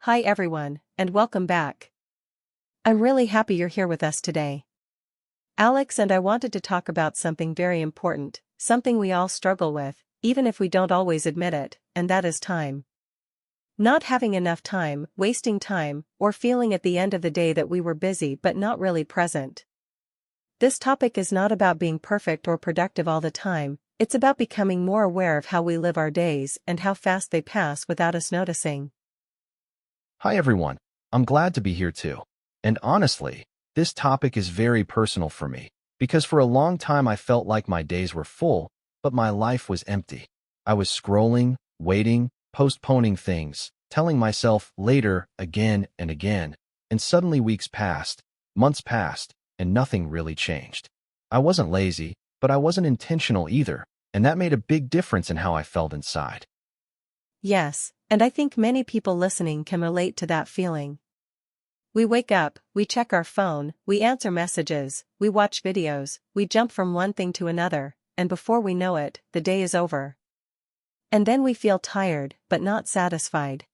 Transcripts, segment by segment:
Hi everyone, and welcome back. I'm really happy you're here with us today. Alex and I wanted to talk about something very important, something we all struggle with, even if we don't always admit it, and that is time. Not having enough time, wasting time, or feeling at the end of the day that we were busy but not really present. This topic is not about being perfect or productive all the time, it's about becoming more aware of how we live our days and how fast they pass without us noticing. Hi everyone, I'm glad to be here too. And honestly, this topic is very personal for me, because for a long time I felt like my days were full, but my life was empty. I was scrolling, waiting, postponing things, telling myself later again and again, and suddenly weeks passed, months passed, and nothing really changed. I wasn't lazy, but I wasn't intentional either, and that made a big difference in how I felt inside. Yes, and I think many people listening can relate to that feeling. We wake up, we check our phone, we answer messages, we watch videos, we jump from one thing to another, and before we know it, the day is over. And then we feel tired, but not satisfied.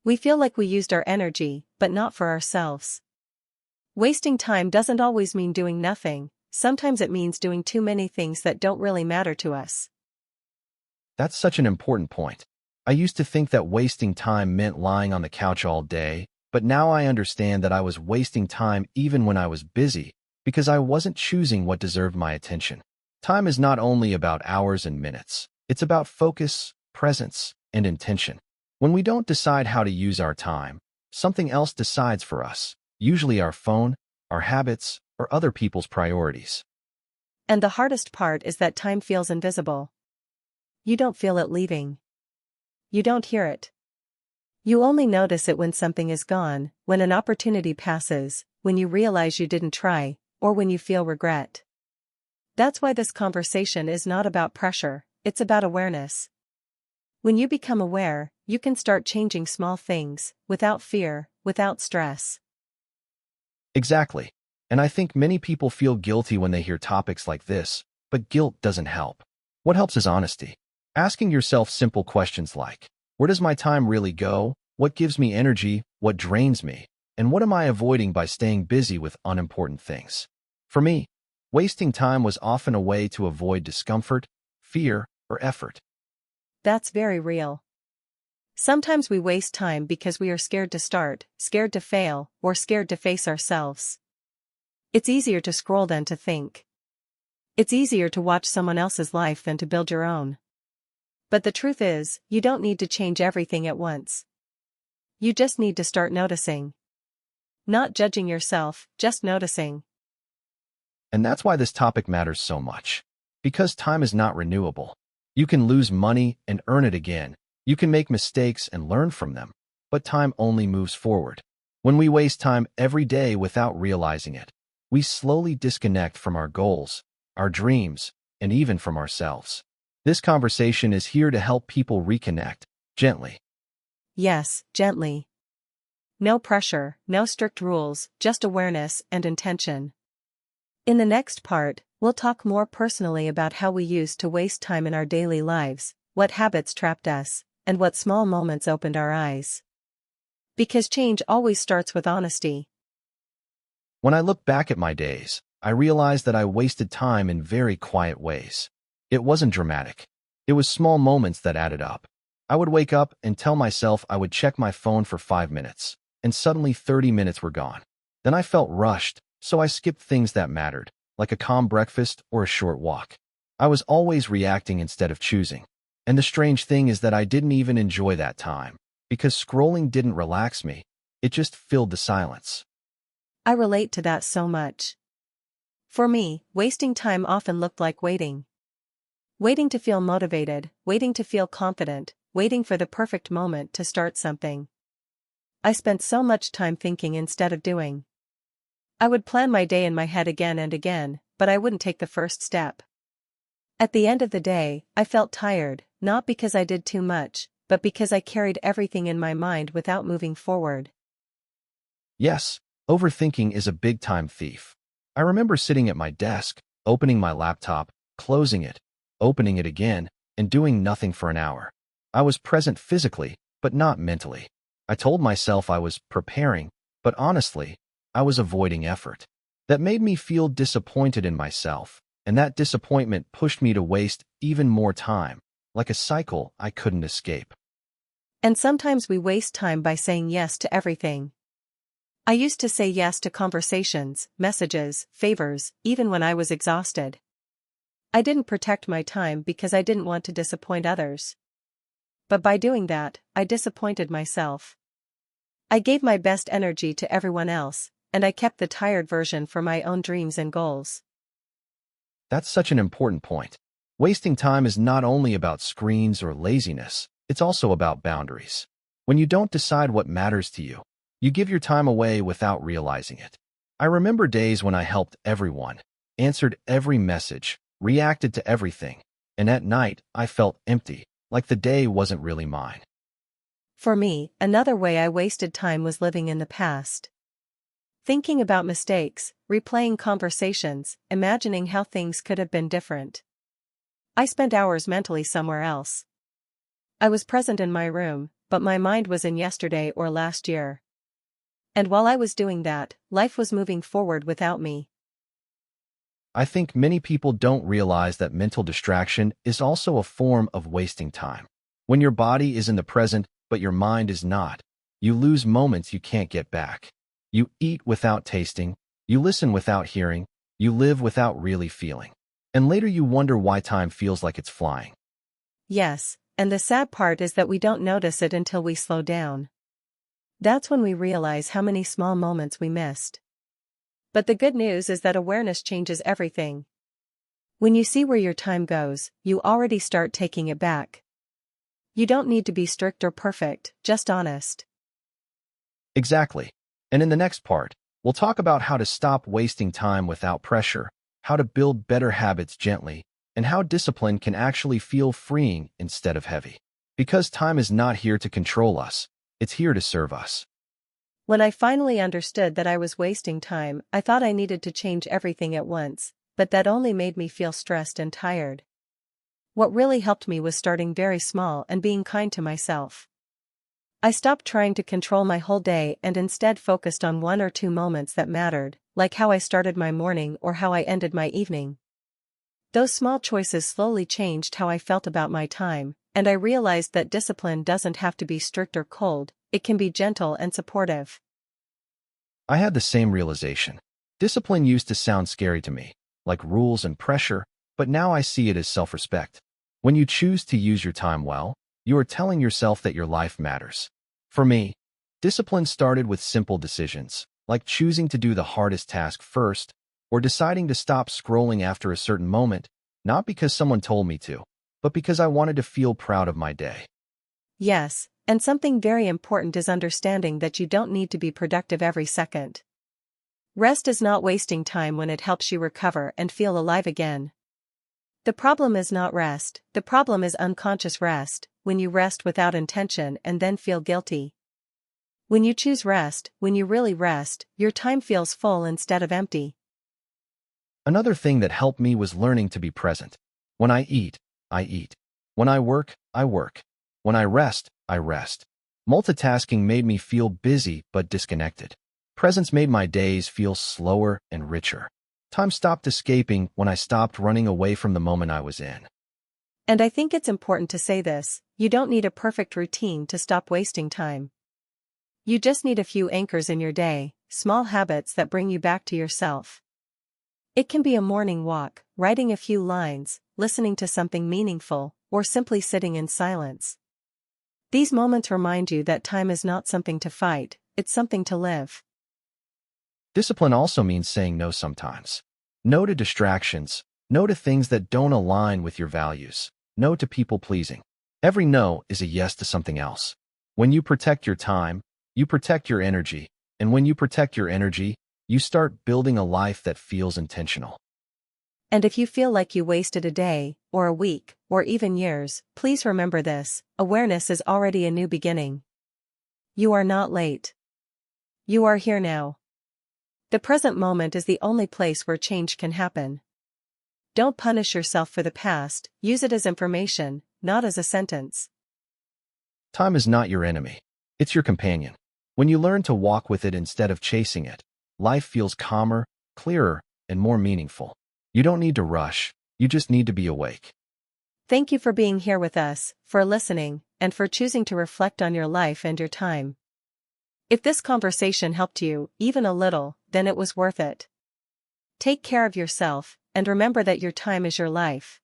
We feel like we used our energy, but not for ourselves. Wasting time doesn't always mean doing nothing, sometimes it means doing too many things that don't really matter to us. That's such an important point. I used to think that wasting time meant lying on the couch all day, but now I understand that I was wasting time even when I was busy, because I wasn't choosing what deserved my attention. Time is not only about hours and minutes, it's about focus, presence, and intention. When we don't decide how to use our time, something else decides for us, usually our phone, our habits, or other people's priorities. And the hardest part is that time feels invisible. You don't feel it leaving. You don't hear it. You only notice it when something is gone, when an opportunity passes, when you realize you didn't try, or when you feel regret. That's why this conversation is not about pressure, it's about awareness. When you become aware, you can start changing small things, without fear, without stress. Exactly. And I think many people feel guilty when they hear topics like this, but guilt doesn't help. What helps is honesty. Asking yourself simple questions like, where does my time really go? What gives me energy? What drains me? And what am I avoiding by staying busy with unimportant things? For me, wasting time was often a way to avoid discomfort, fear, or effort. That's very real. Sometimes we waste time because we are scared to start, scared to fail, or scared to face ourselves. It's easier to scroll than to think. It's easier to watch someone else's life than to build your own. But the truth is, you don't need to change everything at once. You just need to start noticing. Not judging yourself, just noticing. And that's why this topic matters so much. Because time is not renewable. You can lose money and earn it again. You can make mistakes and learn from them. But time only moves forward. When we waste time every day without realizing it, we slowly disconnect from our goals, our dreams, and even from ourselves. This conversation is here to help people reconnect, gently. Yes, gently. No pressure, no strict rules, just awareness and intention. In the next part, we'll talk more personally about how we used to waste time in our daily lives, what habits trapped us, and what small moments opened our eyes. Because change always starts with honesty. When I look back at my days, I realized that I wasted time in very quiet ways. It wasn't dramatic. It was small moments that added up. I would wake up and tell myself I would check my phone for 5 minutes, and suddenly 30 minutes were gone. Then I felt rushed, so I skipped things that mattered, like a calm breakfast or a short walk. I was always reacting instead of choosing. And the strange thing is that I didn't even enjoy that time, because scrolling didn't relax me, it just filled the silence. I relate to that so much. For me, wasting time often looked like waiting. Waiting to feel motivated, waiting to feel confident, waiting for the perfect moment to start something. I spent so much time thinking instead of doing. I would plan my day in my head again and again, but I wouldn't take the first step. At the end of the day, I felt tired, not because I did too much, but because I carried everything in my mind without moving forward. Yes, overthinking is a big-time thief. I remember sitting at my desk, opening my laptop, closing it, opening it again, and doing nothing for an hour. I was present physically, but not mentally. I told myself I was preparing, but honestly, I was avoiding effort. That made me feel disappointed in myself, and that disappointment pushed me to waste even more time, like a cycle I couldn't escape. And sometimes we waste time by saying yes to everything. I used to say yes to conversations, messages, favors, even when I was exhausted. I didn't protect my time because I didn't want to disappoint others. But by doing that, I disappointed myself. I gave my best energy to everyone else, and I kept the tired version for my own dreams and goals. That's such an important point. Wasting time is not only about screens or laziness, it's also about boundaries. When you don't decide what matters to you, you give your time away without realizing it. I remember days when I helped everyone, answered every message, reacted to everything, and at night I felt empty, like the day wasn't really mine. For me, another way I wasted time was living in the past. Thinking about mistakes, replaying conversations, imagining how things could have been different. I spent hours mentally somewhere else. I was present in my room, but my mind was in yesterday or last year. And while I was doing that, life was moving forward without me. I think many people don't realize that mental distraction is also a form of wasting time. When your body is in the present, but your mind is not, you lose moments you can't get back. You eat without tasting, you listen without hearing, you live without really feeling. And later you wonder why time feels like it's flying. Yes, and the sad part is that we don't notice it until we slow down. That's when we realize how many small moments we missed. But the good news is that awareness changes everything. When you see where your time goes, you already start taking it back. You don't need to be strict or perfect, just honest. Exactly. And in the next part, we'll talk about how to stop wasting time without pressure, how to build better habits gently, and how discipline can actually feel freeing instead of heavy. Because time is not here to control us, it's here to serve us. When I finally understood that I was wasting time, I thought I needed to change everything at once, but that only made me feel stressed and tired. What really helped me was starting very small and being kind to myself. I stopped trying to control my whole day and instead focused on 1 or 2 moments that mattered, like how I started my morning or how I ended my evening. Those small choices slowly changed how I felt about my time, and I realized that discipline doesn't have to be strict or cold, it can be gentle and supportive. I had the same realization. Discipline used to sound scary to me, like rules and pressure, but now I see it as self-respect. When you choose to use your time well, you are telling yourself that your life matters. For me, discipline started with simple decisions, like choosing to do the hardest task first, or deciding to stop scrolling after a certain moment, not because someone told me to, but because I wanted to feel proud of my day. Yes, and something very important is understanding that you don't need to be productive every second. Rest is not wasting time when it helps you recover and feel alive again. The problem is not rest, the problem is unconscious rest, when you rest without intention and then feel guilty. When you choose rest, when you really rest, your time feels full instead of empty. Another thing that helped me was learning to be present. When I eat, I eat. When I work, I work. When I rest, I rest. Multitasking made me feel busy but disconnected. Presence made my days feel slower and richer. Time stopped escaping when I stopped running away from the moment I was in. And I think it's important to say this, you don't need a perfect routine to stop wasting time. You just need a few anchors in your day, small habits that bring you back to yourself. It can be a morning walk, writing a few lines, listening to something meaningful, or simply sitting in silence. These moments remind you that time is not something to fight, it's something to live. Discipline also means saying no sometimes. No to distractions. No to things that don't align with your values. No to people-pleasing. Every no is a yes to something else. When you protect your time, you protect your energy. And when you protect your energy, you start building a life that feels intentional. And if you feel like you wasted a day, or a week, or even years, please remember this, awareness is already a new beginning. You are not late. You are here now. The present moment is the only place where change can happen. Don't punish yourself for the past, use it as information, not as a sentence. Time is not your enemy. It's your companion. When you learn to walk with it instead of chasing it, life feels calmer, clearer, and more meaningful. You don't need to rush, you just need to be awake. Thank you for being here with us, for listening, and for choosing to reflect on your life and your time. If this conversation helped you, even a little, then it was worth it. Take care of yourself, and remember that your time is your life.